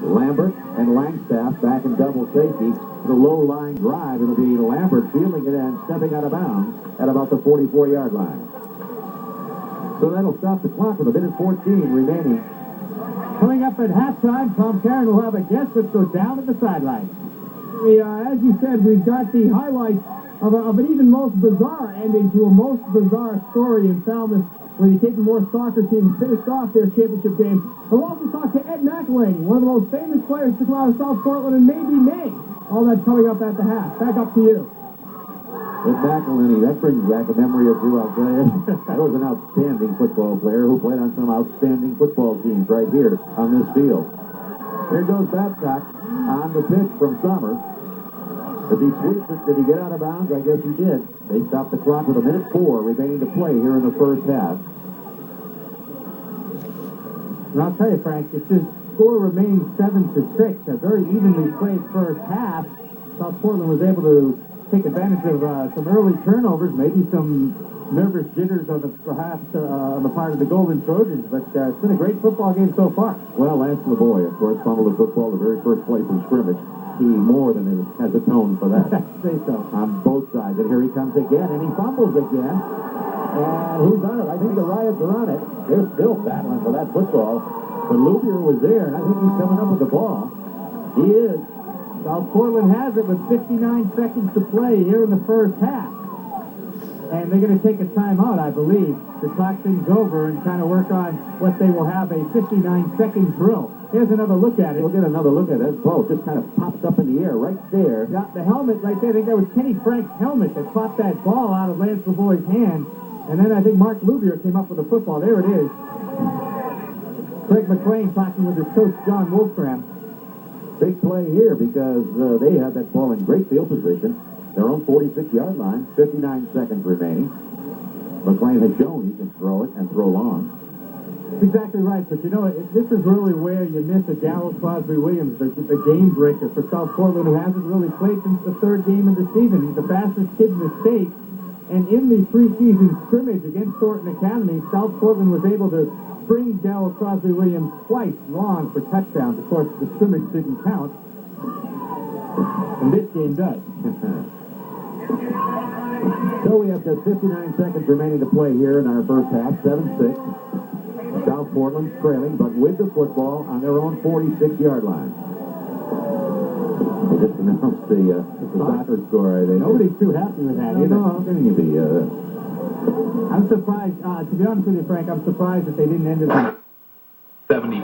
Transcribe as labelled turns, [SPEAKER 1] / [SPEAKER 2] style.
[SPEAKER 1] Lambert and Langstaff back in double safety. The low line drive. It'll be Lambert fielding it and stepping out of bounds at about the 44-yard line. So that'll stop the clock with a minute 14 remaining.
[SPEAKER 2] Coming up at halftime, Tom Caron will have a guest. Let's go down to the sideline. As you said, we've got the highlights of an even most bizarre ending to a most bizarre story in Falmouth, where the Cape and Moore soccer team finished off their championship game. We'll also talk to Ed McElhaney, one of the most famous players to come out of South Portland and maybe Maine. All that coming up at the half. Back up to you.
[SPEAKER 1] Ed McElhaney, that brings back a memory of you, I'll tell you. That was an outstanding football player who played on some outstanding football teams right here on this field. Here goes Babcock on the pitch from Summers. Did he sweep it? Did he get out of bounds? I guess he did. They stopped the clock with a minute 4 remaining to play here in the first half.
[SPEAKER 2] And I'll tell you, Frank, if this score remains 7-6, a very evenly played first half, South Portland was able to take advantage of some early turnovers, maybe some nervous jitters on the part of the Golden Trojans, but it's been a great football game so far.
[SPEAKER 1] Well, Lance LeBoy, of course, fumbled the football the very first play from scrimmage. He more than has atoned for that.
[SPEAKER 2] Say so.
[SPEAKER 1] On both sides. And here he comes again, and he fumbles again. And who's on it? I think the Riots are on it. They're still battling for that football. But Lubier was there, and I think he's coming up with the ball. He is.
[SPEAKER 2] South Portland has it with 59 seconds to play here in the first half. And they're going to take a timeout, I believe, to talk things over and kind of work on what they will have a 59-second drill. Here's another look at it.
[SPEAKER 1] We'll get another look at it. Ball just kind of pops up in the air right there.
[SPEAKER 2] Yeah, the helmet right there. I think that was Kenny Frank's helmet that popped that ball out of Lance LeBoy's hand. And then I think Mark Lubier came up with the football. There it is. Craig McLean talking with his coach, John Wolfram.
[SPEAKER 1] Big play here because they had that ball in great field position. Their own 46-yard line, 59 seconds remaining. McLean has shown he can throw it and throw long.
[SPEAKER 2] That's exactly right, but you know, this is really where you miss a Darryl Crosby-Williams, the game breaker for South Portland, who hasn't really played since the third game of the season. He's the fastest kid in the state, and in the preseason scrimmage against Thornton Academy, South Portland was able to bring Darryl Crosby-Williams twice long for touchdowns. Of course, the scrimmage didn't count, and this game does.
[SPEAKER 1] So we have just 59 seconds remaining to play here in our first half, 7-6. South Portland trailing, but with the football on their own 46-yard line. They just announced the soccer score.
[SPEAKER 2] Nobody's too happy with that, either.
[SPEAKER 1] No, how can you be?
[SPEAKER 2] I'm surprised, to be honest with you, Frank, I'm surprised that they didn't end it on
[SPEAKER 3] 70.